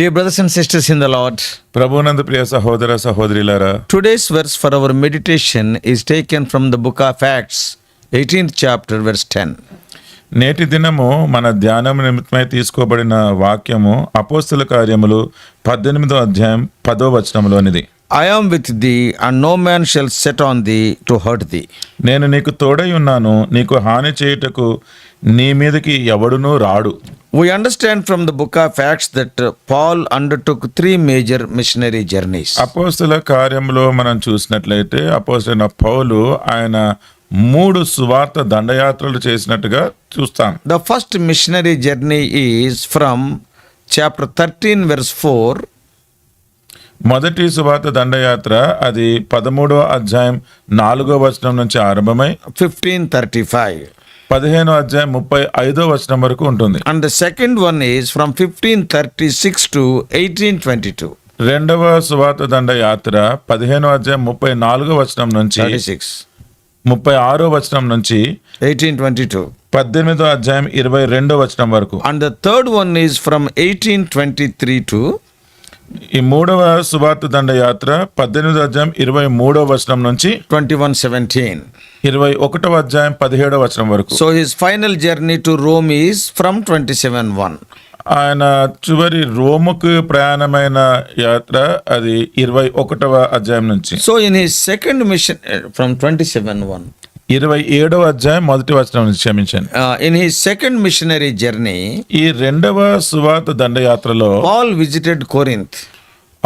Dear brothers and sisters in the Lord, ప్రభునందు ప్రియ సహోదర సహోదరులారా, today's verse for our meditation is taken from the book of Acts, 18th chapter, verse 10. నేటి దినము మన ధ్యానం నిమిత్తమై తీసుకోబడిన వాక్యము అపోస్తల కార్యములు 18వ అధ్యాయం 10వ వచనములోనిది. I am with thee, and no man shall set on thee to hurt thee. నేను నీకు తోడై ఉన్నాను, నీకు హాని చేయుటకు నీ మీదకి ఎవడునూ రాడు. We understand from the book of Acts that Paul undertook 3 major missionary journeys. అపోస్తల కార్యములో మనం చూసినట్లయితే అపోస్తలైన పౌలు ఆయన 3 సువార్త దండయాత్రలు చేసినట్టుగా చూస్తాం. The first missionary journey is from chapter 13, verse 4. మొదటి సువార్త దండయాత్ర అది 13వ అధ్యాయం 4వ వచనం నుంచి ఆరంభమై 15:35. 15వ అధ్యాయం 35వ వచనం వరకు ఉంటుంది. And the second one is from 15:36 to 18:22. రెండవ సువార్త దండయాత్ర 15వ అధ్యాయం 34వ వచనం నుంచి 36. 36వ వచనం నుంచి 18:22. 18వ అధ్యాయం 22వ వచనం వరకు. And the third one is from 18:23 to ఈ మూడవ సువార్త దండయాత్ర 18వ అధ్యాయం 23వ వచనం నుంచి 21:17. 21వ అధ్యాయం 17వ వచనం వరకు. So his final journey to Rome is from 27:1. ఆయన చివరి రోముకు ప్రయాణమైన యాత్ర అది 21వ అధ్యాయం నుంచి. So in his second mission from 27:1. 27వ అధ్యాయం మొదటి వచనం నుంచి క్షమించండి. In his second missionary journey, ఈ రెండవ సువార్త దండయాత్రలో Paul visited Corinth.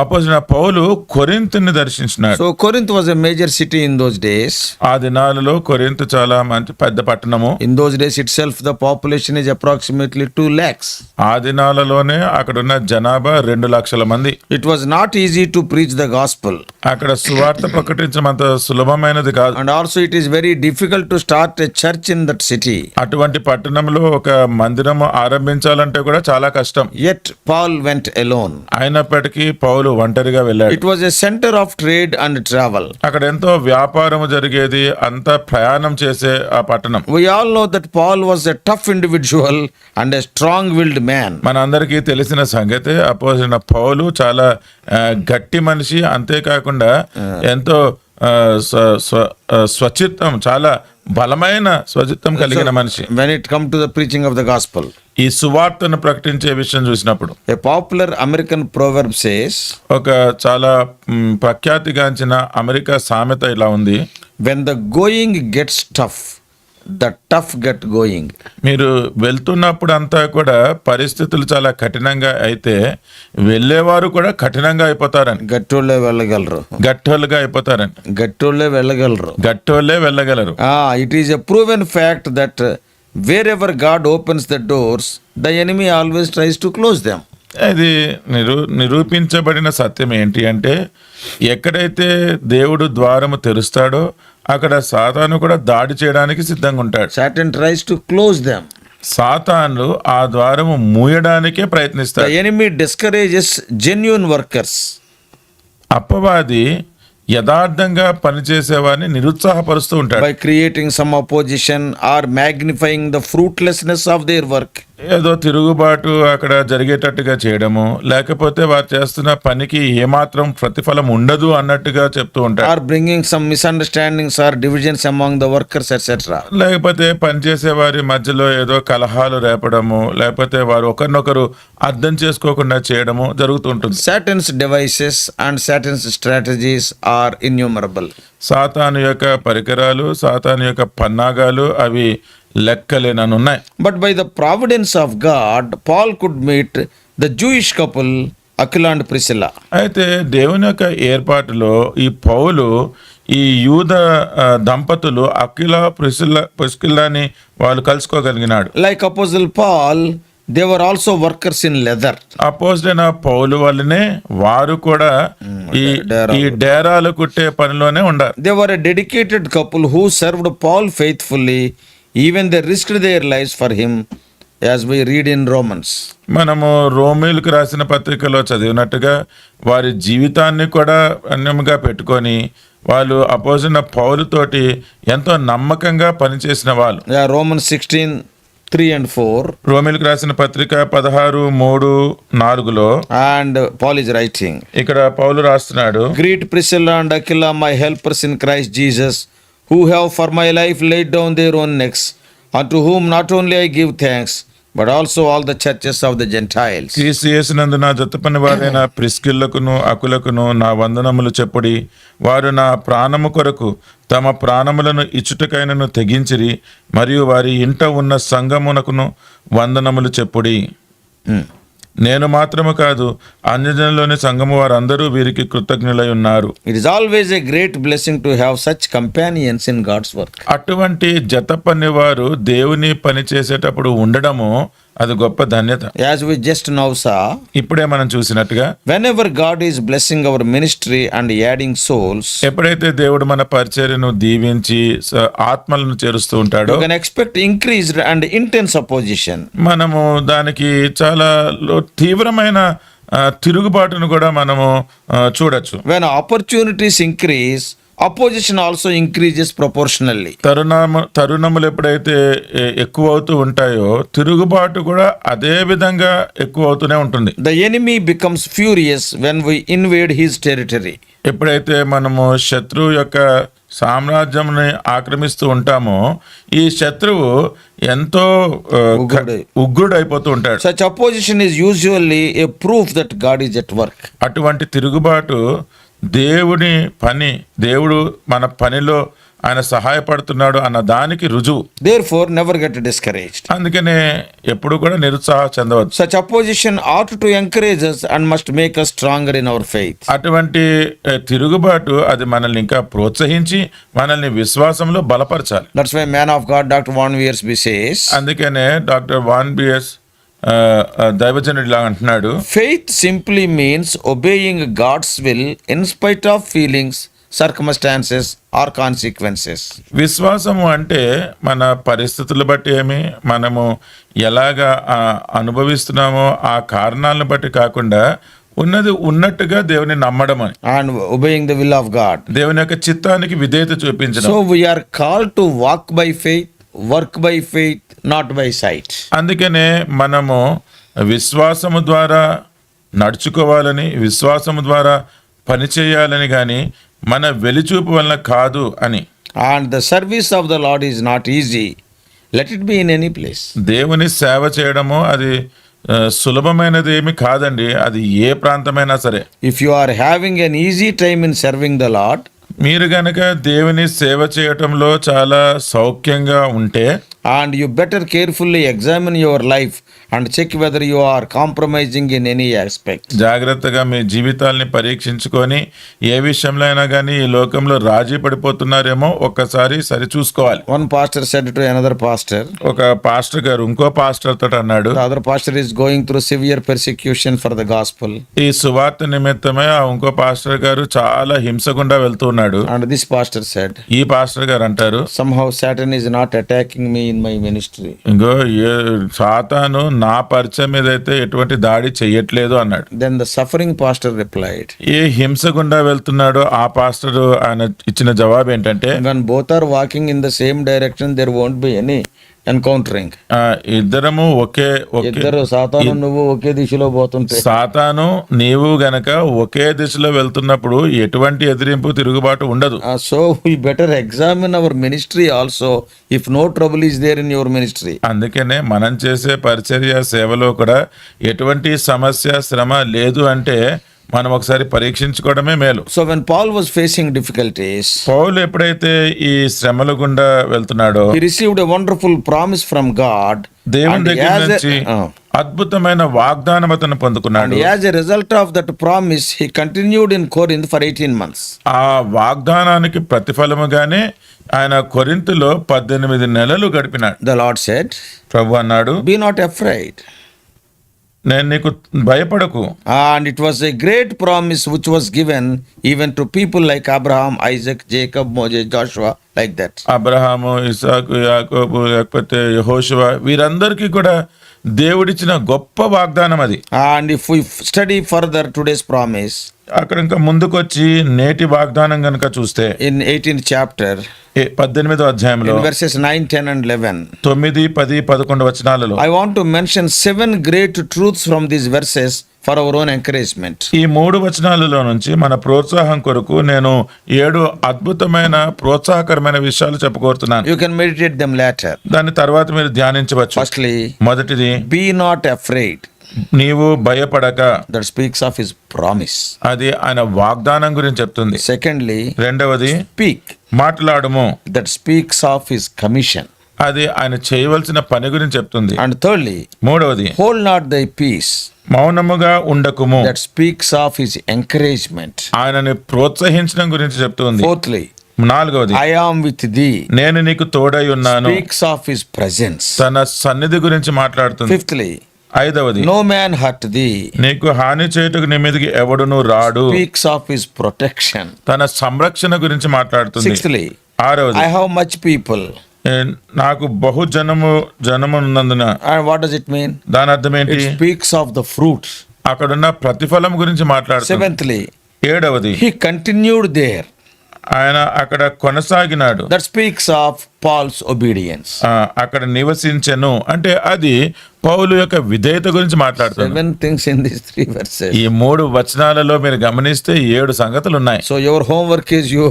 అపోజిన Paul కొరింథుని దర్శించినాడు. So Corinth was a major city in those days. ఆ దినాలలో కొరింథ్ చాలా మంచి పెద్ద పట్టణము. In those days itself the population is approximately 2 lakhs. ఆ దినాలలోనే అక్కడ ఉన్న జనాభా 2 లక్షల మంది. It was not easy to preach the gospel. అక్కడ సువార్త ప్రకటించమంత సులభమైనది కాదు. And also it is very difficult to start a church in that city. అటువంటి పట్టణంలో ఒక మందిరము ఆరంభించాలంటే కూడా చాలా కష్టం. Yet Paul went alone. అయినప్పటికీ పౌలు ఒంటరిగా వెళ్ళాడు. It was a center of trade and travel. అక్కడ ఎంతో వ్యాపారము జరిగేది, అంత ప్రయాణం చేసే ఆ పట్టణం. We all know that Paul was a tough individual and a strong-willed man. మనందరికీ తెలిసిన సంగతే అపోజిన పౌలు చాలా గట్టి మనిషి, అంతేకాకుండా ఎంతో స్వచిత్తం, చాలా బలమైన స్వచిత్తం కలిగిన మనిషి. When it come to the preaching of the gospel, ఈ సువార్తను ప్రకటించే విషయం చూసినప్పుడు a popular American proverb says, ఒక చాలా ప్రఖ్యాతిగాంచిన అమెరికా సామెత ఇలా ఉంది: when the going gets tough, the tough get going. మీరు వెళ్తున్నప్పుడు అంతా కూడా పరిస్థితులు చాలా కఠినంగా అయితే వెళ్ళేవారు కూడా కఠినంగా అయిపోతారని. గట్టోళ్ళే వెళ్ళగలరు. గట్టోళ్ళుగా అయిపోతారని. గట్టోళ్ళే వెళ్ళగలరు. గట్టోళ్ళే వెళ్ళగలరు. It is a proven fact that wherever God opens the doors, the enemy always tries to close them. అది నిరూపించబడిన సత్యం ఏంటి అంటే, ఎక్కడైతే దేవుడు ద్వారము తెరుస్తాడో అక్కడ సాతాను కూడా దాడి చేయడానికి సిద్ధంగా ఉంటాడు. Satan tries to close them. సాతాను ఆ ద్వారము మూయడానికే ప్రయత్నిస్తాడు. The enemy discourages genuine workers. అపవాది యథార్థంగా పనిచేసేవారిని నిరుత్సాహపరుస్తూ ఉంటాడు. By creating some opposition or magnifying the fruitlessness of their work. ఏదో తిరుగుబాటు అక్కడ జరిగేటట్టుగా చేయడము, లేకపోతే వారు చేస్తున్న పనికి ఏమాత్రం ప్రతిఫలం ఉండదు అన్నట్టుగా చెప్తూ ఉంటారు. Or bringing some misunderstandings or divisions among the workers, etc. లేకపోతే పనిచేసే వారి మధ్యలో ఏదో కలహాలు రేపడము, లేకపోతే వారు ఒకరినొకరు అర్థం చేసుకోకుండా చేయడము జరుగుతుంటుంది. Satan's devices and Satan's strategies are innumerable. సాతాను యొక్క పరికరాలు, సాతాను యొక్క పన్నాగాలు అవి లెక్కలేననున్నాయి. But by the providence of God, Paul could meet the Jewish couple Aquila and Priscilla. అయితే దేవుని యొక్క ఏర్పాటులో ఈ పౌలు ఈ యూద దంపతులు అకిలా ప్రిస్కిల్లాని వాళ్ళు కలుసుకోగలిగినాడు. Like Apostle Paul, they were also workers in leather. అపోజిన పౌలు వల్లనే వారు కూడా ఈ డేరాలు కుట్టే పనిలోనే ఉండారు. They were a dedicated couple who served Paul faithfully. Even they risked their lives for him, as we read in Romans. మనము రోమీయులకు రాసిన పత్రికలో చదివినట్టుగా వారి జీవితాన్ని కూడా అన్యముగా పెట్టుకొని వాళ్ళు అపోజిన పౌలుతోటి ఎంతో నమ్మకంగా పనిచేసిన వాళ్ళు. Romans 16 3 and 4. రోమిలకు రాసిన పత్రిక 16:3-4లో And Paul is writing, ఇక్కడ పౌలు రాస్తున్నాడు, Greet Priscilla and Aquila, my helpers in Christ Jesus, who have for my life laid down their own necks, unto whom not only I give thanks, but also all the churches of the Gentiles. క్రీస్తు యేసునందు నా జత పని వారైన ప్రిస్కిల్లకును అకులకును నా వందనములు చెప్పుడి. వారు నా ప్రాణము కొరకు తమ ప్రాణములను ఇచ్చుటకైనను తెగించిరి, మరియు వారి ఇంట ఉన్న సంగమునకును వందనములు చెప్పుడి. నేను మాత్రము కాదు, అన్యజనులోని సంఘము వారందరూ వీరికి కృతజ్ఞులై ఉన్నారు. It is always a great blessing to have such companions in God's work. అటువంటి జత పనివారు దేవుని పని చేసేటప్పుడు ఉండడము అది గొప్ప ధన్యత. As we just now saw, ఇప్పుడే మనం చూసినట్టుగా whenever God is blessing our ministry and adding souls, ఎప్పుడైతే దేవుడు మన పరిచర్యను దీవించి ఆత్మలను చేరుస్తూ ఉంటాడో, you can expect increased and intense opposition. మనము దానికి చాలా తీవ్రమైన తిరుగుబాటును కూడా మనము చూడొచ్చు. When opportunities increase, opposition also increases proportionally. తరుణములు ఎప్పుడైతే ఎక్కువ అవుతూ ఉంటాయో తిరుగుబాటు కూడా అదే విధంగా ఎక్కువ అవుతూనే ఉంటుంది. The enemy becomes furious when we invade his territory. ఎప్పుడైతే మనము శత్రువు యొక్క సామ్రాజ్యంని ఆక్రమిస్తూ ఉంటామో ఈ శత్రువు ఎంతో ఉగ్రుడు అయిపోతూ ఉంటాడు. Such opposition is usually a proof that God is at work. అటువంటి తిరుగుబాటు దేవుడు మన పనిలో ఆయన సహాయపడుతున్నాడు అన్న దానికి రుజువు. Therefore, never get discouraged. అందుకనే ఎప్పుడు కూడా నిరుత్సాహం చెందవద్దు. Such opposition ought to encourage us and must make us stronger in our faith. అటువంటి తిరుగుబాటు అది మనల్ని ఇంకా ప్రోత్సహించి మనల్ని విశ్వాసంలో బలపరచాలి. That's why man of God Dr. Van Weersby says, అందుకనే డాక్టర్ వాన్ బియస్ దైవజనుడు ఇలా అంటున్నాడు, faith simply means obeying God's will in spite of feelings, circumstances or consequences. విశ్వాసము అంటే మన పరిస్థితులు బట్టి ఏమి మనము ఎలాగా అనుభవిస్తున్నామో ఆ కారణాలను బట్టి కాకుండా ఉన్నది ఉన్నట్టుగా దేవుని నమ్మడం అని, and obeying the will of God. దేవుని యొక్క చిత్తానికి విధేయత చూపించడం. So we are called to walk by faith, work by faith, not by sight. అందుకనే మనము విశ్వాసము ద్వారా నడుచుకోవాలని, విశ్వాసము ద్వారా పనిచేయాలని కానీ మన వెలిచూపు వలన కాదు అని. And the service of the Lord is not easy. Let it be in any place. దేవుని సేవ చేయడము అది సులభమైనది ఏమి కాదండి, అది ఏ ప్రాంతమైనా సరే. If you are having an easy time in serving the Lord, మీరు గనక దేవుని సేవ చేయటంలో చాలా సౌఖ్యంగా ఉంటే, and you better carefully examine your life and check whether you are compromising in any aspect. జాగ్రత్తగా మీ జీవితాల్ని పరీక్షించుకొని ఏ విషయంలో అయినా కానీ ఈ లోకంలో రాజీ పడిపోతున్నారేమో ఒక్కసారి సరి చూసుకోవాలి. One pastor said to another pastor, ఒక పాస్టర్ గారు ఇంకో పాస్టర్ తోటి అన్నాడు, the other pastor is going through severe persecution for the gospel. ఈ సువార్త నిమిత్తమే ఆ ఇంకో పాస్టర్ గారు చాలా హింస గుండా వెళ్తున్నాడు. And this pastor said, ఈ పాస్టర్ గారు అంటారు, somehow Satan is not attacking me in my ministry. ఇంకో సాతాను నా పరిచయం మీద అయితే ఎటువంటి దాడి చెయ్యట్లేదు అన్నాడు. Then the suffering pastor replied, ఏ హింస గుండా వెళ్తున్నాడో ఆ పాస్టర్ ఆయన ఇచ్చిన జవాబు ఏంటంటే, when both are walking in the same direction, there won't be any encountering. ఇద్దరము ఇద్దరు సాతాను నువ్వు ఒకే దిశలో పోతుంటే, సాతాను నీవు గనక ఒకే దిశలో వెళ్తున్నప్పుడు ఎటువంటి ఎదిరింపు తిరుగుబాటు ఉండదు. So we better examine our ministry also if no trouble is there in your ministry. అందుకనే మనం చేసే పరిచర్య సేవలో కూడా ఎటువంటి సమస్య శ్రమ లేదు అంటే మనం ఒకసారి పరీక్షించుకోవడమే మేలు. So when Paul was facing difficulties, పౌలు ఎప్పుడైతే ఈ శ్రమల గుండా వెళ్తున్నాడో he received a wonderful promise from God. దేవుని దగ్గర నుంచి అద్భుతమైన వాగ్దానం అతను పొందుకున్నాడు. And as a result of that promise, he continued in Corinth for 18 months. ఆ వాగ్దానానికి ప్రతిఫలముగానే ఆయన కొరింథులో 18 నెలలు గడిపినాడు. The Lord said, ప్రభు అన్నాడు, be not afraid. నేను నీకు భయపడకు. And it was a great promise which was given even to people like Abraham, Isaac, Jacob, Moses, Joshua, like that. Abraham, ఇస్సాకు, యాకోబు, లేకపోతే యెహోషువ వీరందరికీ కూడా దేవుడిచ్చిన గొప్ప వాగ్దానం అది. And if we study further today's promise, అక్కడ ఇంకా ముందుకొచ్చి నేటి వాగ్దానం గనుక చూస్తే in 18th chapter, 18వ అధ్యాయంలో in verses 9, 10, and 11. 9, 10, 11 వచనాలలో I want to mention 7 great truths from these verses for our own encouragement. ఈ 3 వచనాలలో నుంచి మన ప్రోత్సాహం కొరకు నేను 7 అద్భుతమైన ప్రోత్సాహకరమైన విషయాలు చెప్పగోరుతున్నాను. You can meditate them later. దాని తర్వాత మీరు ధ్యానించవచ్చు. Firstly, మొదటిది, be not afraid. నీవు భయపడక. That speaks of his promise. అది ఆయన వాగ్దానం గురించి చెప్తుంది. Secondly, రెండవది, speak. మాట్లాడుము. That speaks of his commission. అది ఆయన చేయవలసిన పని గురించి చెప్తుంది. And thirdly, మూడవది, hold not thy peace. మౌనముగా ఉండకుము. That speaks of his encouragement. ఆయనని ప్రోత్సహించడం గురించి చెప్తుంది. Fourthly, నాలుగవది, I am with thee. నేను నీకు తోడై ఉన్నాను. Speaks of his presence. తన సన్నిధి గురించి మాట్లాడుతుంది. Fifthly, ఐదవది, no man hurt thee. నీకు హాని చేయుటకు నీ మీదకి ఎవడును రాడు. Speaks of his protection. తన సంరక్షణ గురించి మాట్లాడుతుంది. Sixthly, ఆరవది, I have much people. నాకు బహు జనము ఉన్నందున. And what does it mean? దాని అర్థం ఏంటి? It speaks of the fruits. అక్కడున్న ప్రతిఫలం గురించి మాట్లాడుతుంది. Seventhly, ఏడవది, he continued there. ఆయన అక్కడ కొనసాగినాడు. That speaks of Paul's obedience. అక్కడ నివసించెను అంటే అది పౌలు యొక్క విధేయత గురించి మాట్లాడుతుంది. 7 things in these 3 verses. ఈ 3 వచనాలలో మీరు గమనిస్తే 7 సంగతులు ఉన్నాయి. So your homework is you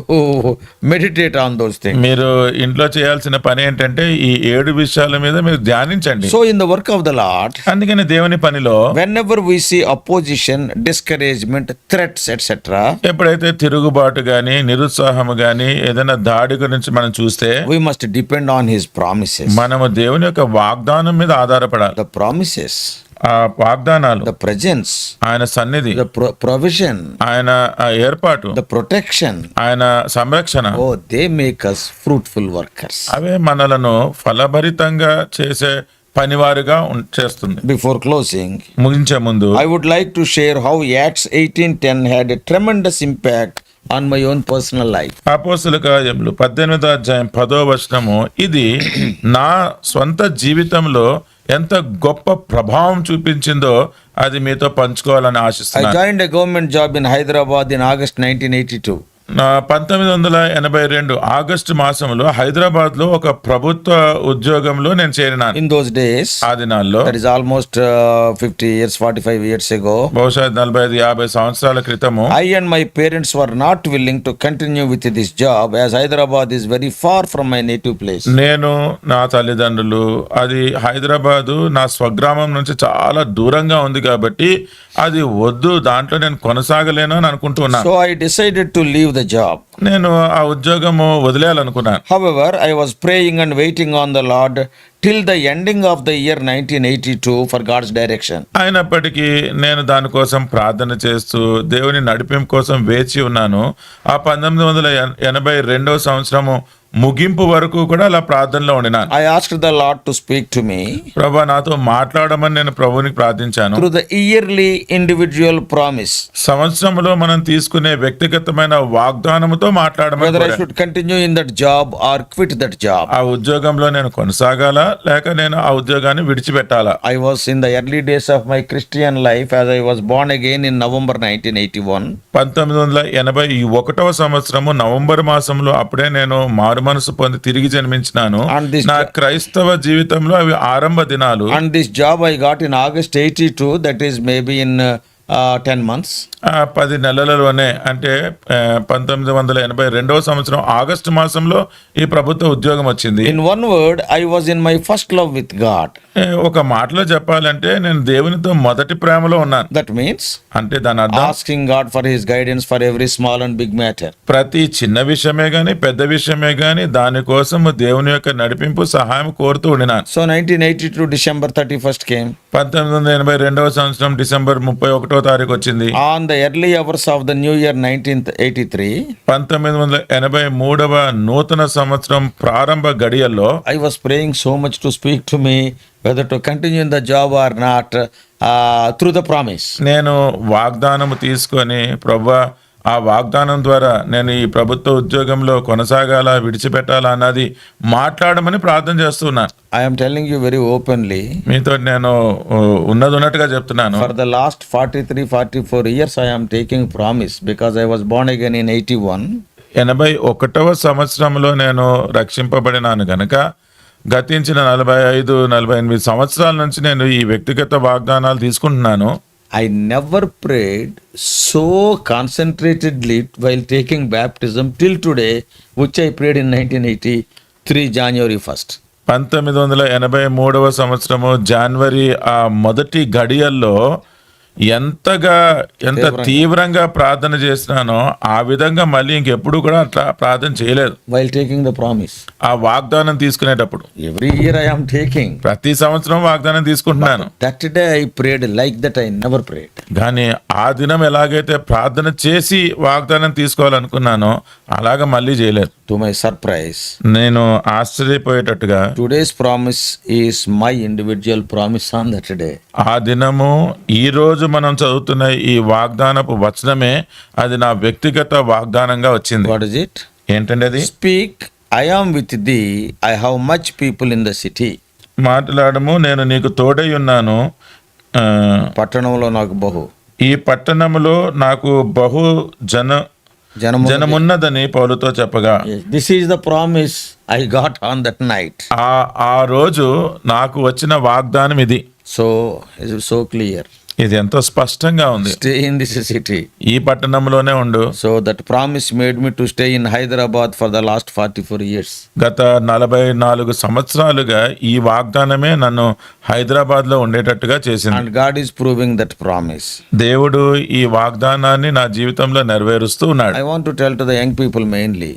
meditate on those things. మీరు ఇంట్లో చేయాల్సిన పని ఏంటంటే ఈ 7 విషయాల మీద మీరు ధ్యానించండి. So in the work of the Lord, అందుకని దేవుని పనిలో whenever we see opposition, discouragement, threats, etc., ఎప్పుడైతే తిరుగుబాటు గాని నిరుత్సాహము గాని ఏదైనా దాడి గురించి మనం చూస్తే we must depend on his promises. మనము దేవుని యొక్క వాగ్దానం మీద ఆధారపడాలి. The promises, ఆ వాగ్దానాలు, the presence, ఆయన సన్నిధి, the provision, ఆయన ఏర్పాటు, the protection, ఆయన సంరక్షణ, oh, they make us fruitful workers. అవే మనలను ఫలభరితంగా చేసే పనివారుగా చేస్తుంది. Before closing, ముగించే ముందు I would like to share how Acts 18:10 had a tremendous impact on my own personal life. అపోస్తలుల కార్యములు 18వ అధ్యాయం 10వ వచనము ఇది నా స్వంత జీవితంలో ఎంత గొప్ప ప్రభావం చూపించిందో అది మీతో పంచుకోవాలని I ఆశిస్తున్నాను. joined a government job in Hyderabad in August 1982. 1982 August మాసంలో హైదరాబాద్ లో ఒక ప్రభుత్వ ఉద్యోగంలో నేను చేరినాను. In those days, ఆ దినాల్లో that is almost 50 years, 45 years ago, బహుశా 45-50 సంవత్సరాల క్రితము I and my parents were not willing to continue with this job as Hyderabad is very far from my native place. నేను నా తల్లిదండ్రులు అది హైదరాబాదు నా స్వగ్రామం నుంచి చాలా దూరంగా ఉంది కాబట్టి అది వద్దు, దాంట్లో నేను కొనసాగలేను అని అనుకుంటున్నాను. So I decided to leave the job. నేను ఆ ఉద్యోగము వదిలేయాలనుకున్నాను. However, I was praying and waiting on the Lord till the ending of the year 1982 for God's direction. అయినప్పటికీ నేను దానికోసం ప్రార్థన చేస్తూ దేవుని నడిపింపు కోసం వేచి ఉన్నాను. ఆ 1982 సంవత్సరము ముగింపు వరకు కూడా అలా ప్రార్థనలో ఉండినాను. I asked the Lord to speak to me ప్రభువా నాతో మాట్లాడమని నేను ప్రభువుని ప్రార్థించాను. through the yearly individual promise. సంవత్సరంలో మనం తీసుకునే వ్యక్తిగతమైన వాగ్దానముతో మాట్లాడమని Whether I కోరాను. should continue in that job or quit that job. ఆ ఉద్యోగంలో నేను కొనసాగాలా లేక నేను ఆ ఉద్యోగాన్ని విడిచిపెట్టాలా? I was in the early days of my Christian life as I was born again in November 1981. 1981 సంవత్సరము నవంబర్ మాసంలో అప్పుడే నేను మారు మనసు పొంది తిరిగి జన్మించినాను. నా క్రైస్తవ జీవితంలో అవి ఆరంభ దినాలు. And this job I got in August 82, that is maybe in 10 months. 10 నెలలలోనే అంటే 1982 సంవత్సరం ఆగస్టు మాసంలో ఈ ప్రభుత్వ ఉద్యోగం వచ్చింది. In one word, I was in my first love with God. ఒక మాటలో చెప్పాలంటే నేను దేవునితో మొదటి ప్రేమలో ఉన్నాను. That means అంటే దాని అర్థం asking God for his guidance for every small and big matter. ప్రతి చిన్న విషయమే గాని పెద్ద విషయమే గాని దానికోసం దేవుని యొక్క నడిపింపు సహాయం కోరుతూ ఉండినాను. So 1982 December 31st came. 1982 సంవత్సరం డిసెంబర్ 31వ తారీఖు వచ్చింది. On the early hours of the new year 1983, 1983వ నూతన సంవత్సరం ప్రారంభ గడియల్లో I was praying so much to speak to me whether to continue in the job or not through the promise. నేను వాగ్దానము తీసుకొని ప్రభువా ఆ వాగ్దానం ద్వారా నేను ఈ ప్రభుత్వ ఉద్యోగంలో కొనసాగాల విడిచిపెట్టాలా అన్నది మాట్లాడమని ప్రార్థన చేస్తున్నాను. I am telling you very openly, మీతో నేను ఉన్నట్టుగా చెప్తున్నాను. for the last 43-44 years I am taking promise because I was born again in 81. 81వ సంవత్సరంలో నేను రక్షింపబడినాను గనక గతించిన 45-48 సంవత్సరాల నుంచి నేను ఈ వ్యక్తిగత వాగ్దానాలు తీసుకుంటున్నాను. I never prayed so concentratedly while taking baptism till today, which I prayed in 1983, January 1st. 1983వ సంవత్సరము జనవరి ఆ మొదటి గడియల్లో ఎంత తీవ్రంగా ప్రార్థన చేసినానో ఆ విధంగా మళ్ళీ ఇంకెప్పుడు కూడా అట్లా ప్రార్థన చేయలేదు. While taking the promise. ఆ వాగ్దానం తీసుకునేటప్పుడు Every year I am taking. ప్రతి సంవత్సరం వాగ్దానం తీసుకుంటున్నాను. That day I prayed like that I never prayed. కానీ ఆ దినం ఎలాగైతే ప్రార్థన చేసి వాగ్దానం తీసుకోవాలనుకున్నానో అలాగ మళ్ళీ చేయలేదు. To my surprise, నేను ఆశ్చర్యపోయేటట్టుగా today's promise is my individual promise on that day. ఆ దినము ఈ రోజు మనం చదువుతున్న ఈ వాగ్దానపు వచనమే అది నా వ్యక్తిగత వాగ్దానంగా వచ్చింది. What is it? ఏంటండి అది? Speak, I am with thee, I have much people in the city. మాట్లాడము, నేను నీకు తోడై ఉన్నాను. పట్టణంలో నాకు ఈ పట్టణములో నాకు బహు జనమున్నదని పౌలుతో చెప్పగా, this is the promise I got on that night. ఆ రోజు నాకు వచ్చిన వాగ్దానం ఇది. So it is so clear. ఇది ఎంతో స్పష్టంగా ఉంది. Stay in this city. ఈ పట్టణంలోనే ఉండు. So that promise made me to stay in Hyderabad for the last 44 years. గత 44 సంవత్సరాలుగా ఈ వాగ్దానమే నన్ను హైదరాబాద్ లో ఉండేటట్టుగా చేసింది. And God is proving that promise. దేవుడు ఈ వాగ్దానాన్ని నా జీవితంలో నెరవేరుస్తూ ఉన్నాడు. I want to tell to the young people mainly.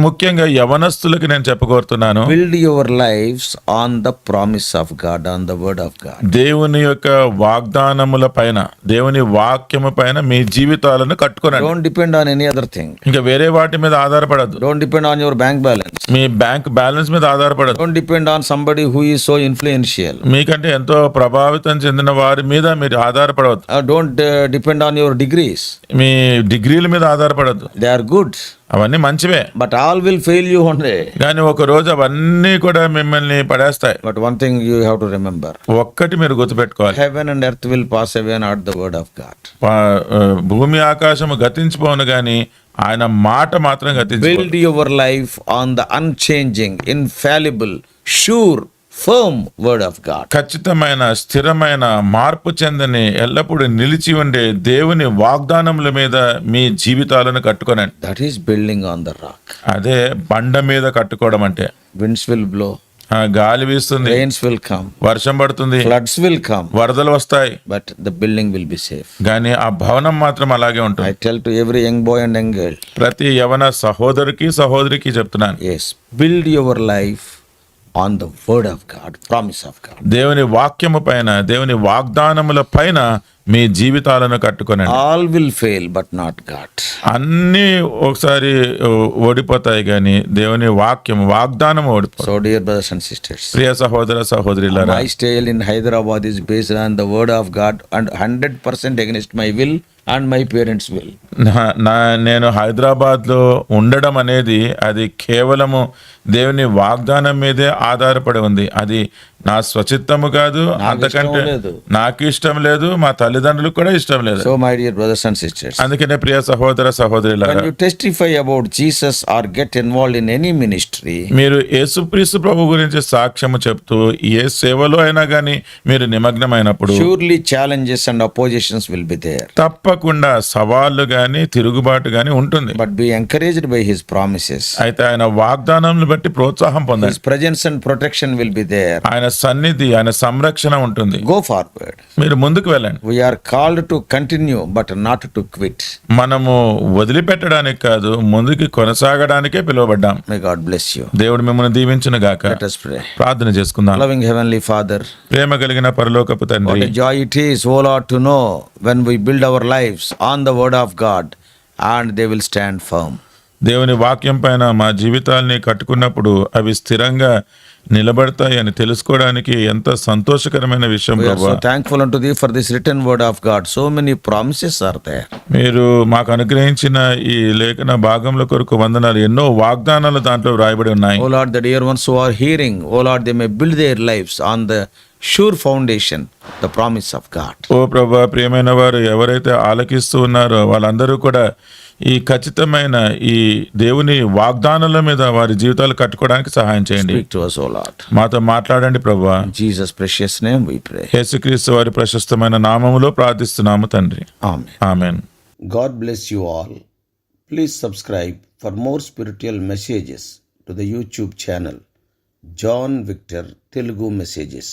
ముఖ్యంగా యవనస్తులకి నేను చెప్పగోరుతున్నాను, build your lives on the promise of God, on the word of God. దేవుని యొక్క వాగ్దానముల పైన, దేవుని వాక్యము పైన మీ జీవితాలను కట్టుకోనండి. Don't depend on any other thing. ఇంకా వేరే వాటి మీద ఆధారపడద్దు. Don't depend on your bank balance. Me bank balance మీద ఆధారపడదు. Don't depend on somebody who is so influential. మీకంటే ఎంతో ప్రభావితం చెందిన వారి మీద మీరు ఆధారపడవద్దు. Don't depend on your degrees. మీ డిగ్రీల మీద ఆధారపడద్దు. దే ఆర్ గుడ్, అవన్నీ మంచివే, but all will fail you one day. కానీ ఒక రోజు అవన్నీ కూడా మిమ్మల్ని పడేస్తాయి. But one thing you have to remember, ఒక్కటి మీరు గుర్తుపెట్టుకోవాలి, heaven and earth will pass away, not the word of God. భూమి ఆకాశము గతించిపోను గాని ఆయన మాట మాత్రం గతించిపోదు. Build your life on the unchanging, infallible, sure, firm word of God. ఖచ్చితమైన, స్థిరమైన, మార్పు చెందని, ఎల్లప్పుడూ నిలిచి ఉండే దేవుని వాగ్దానముల మీద మీ జీవితాలను కట్టుకోనండి. That is building on the rock. అదే బండ మీద కట్టుకోవడం అంటే. విండ్స్ విల్ బ్లో, గాలి వీస్తుంది, రెయిన్స్ విల్ కమ్, వర్షం పడుతుంది, ఫ్లడ్స్ విల్ కమ్, వరదలు వస్తాయి, but the building will be safe. కానీ ఆ భవనం మాత్రం అలాగే ఉంటుంది. I tell to every young boy and young girl, ప్రతి యవన సహోదరికి చెప్తున్నాను, yes, build your life on the word of God, promise of God. దేవుని వాక్యము పైన, దేవుని వాగ్దానముల పైన మీ జీవితాలను కట్టుకోనండి. All will fail but not God. అన్నీ ఒకసారి ఓడిపోతాయి కానీ దేవుని వాగ్దానం ఓడిపోతుంది. So dear brothers and sisters, ప్రియ సహోదరులారా, my stay in Hyderabad is based on the word of God and 100% against my will and my parents will. నేను హైదరాబాద్లో ఉండడం అనేది అది కేవలము దేవుని వాగ్దానం మీదే ఆధారపడి ఉంది. అది నా స్వచిత్తము కాదు, అంతకంటే నాకు ఇష్టం లేదు, మా తల్లిదండ్రులకు కూడా ఇష్టం లేదు. So my dear brothers and sisters, అందుకనే ప్రియ సహోదరులారా, when you testify about Jesus or get involved in any ministry, మీరు యేసుక్రీస్తు ప్రభు గురించి సాక్ష్యము చెప్తూ ఏ సేవలో అయినా కానీ మీరు నిమగ్నమైనప్పుడు surely challenges and oppositions will be there. తప్పకుండా సవాళ్లు గాని తిరుగుబాటు గాని ఉంటుంది. But be encouraged by his promises. అయితే ఆయన వాగ్దానాలను బట్టి ప్రోత్సాహం పొందండి. His presence and protection will be there. ఆయన సన్నిధి, ఆయన సంరక్షణ ఉంటుంది. Go forward. మీరు ముందుకు వెళ్ళండి. We are called to continue but not to quit. మనము వదిలిపెట్టడానికి కాదు, ముందుకు కొనసాగడానికే పిలువబడ్డాం. May God bless you. దేవుడు మిమ్మల్ని దీవించును గాక. Let us pray. ప్రార్థన చేసుకుందాం. Loving heavenly Father, ప్రేమ కలిగిన పరలోకపు what తండ్రి, a joy it is, O Lord, to know when we build our lives on the word of God and they will stand firm. దేవుని వాక్యం పైన మా జీవితాల్ని కట్టుకున్నప్పుడు అవి స్థిరంగా నిలబడతాయి అని తెలుసుకోవడానికి ఎంత సంతోషకరమైన విషయం. We are so thankful unto thee for this written word of God. So many promises are there. మీరు మాకు అనుగ్రహించిన ఈ లేఖన భాగంలో కొరకు వందనాలు. ఎన్నో వాగ్దానాలు దాంట్లో వ్రాయబడి ఉన్నాయి. O Lord, the dear ones who are hearing, O Lord, they may build their lives on the sure foundation, the promise of God. ఓ ప్రభువా, ప్రియమైన వారు ఎవరైతే ఆలకిస్తూ ఉన్నారో వాళ్ళందరూ కూడా ఈ ఖచ్చితమైన ఈ దేవుని వాగ్దానాల మీద వారి జీవితాలు కట్టుకోవడానికి సహాయం చేయండి. Speak to us, O Lord. మాతో మాట్లాడండి ప్రభువా. In Jesus' precious name we pray. యేసుక్రీస్తు వారి ప్రశస్తమైన నామములో ప్రార్థిస్తున్నాము తండ్రి. Amen. Amen. God bless you all. Please subscribe for more spiritual messages to the YouTube channel John Victor Telugu Messages.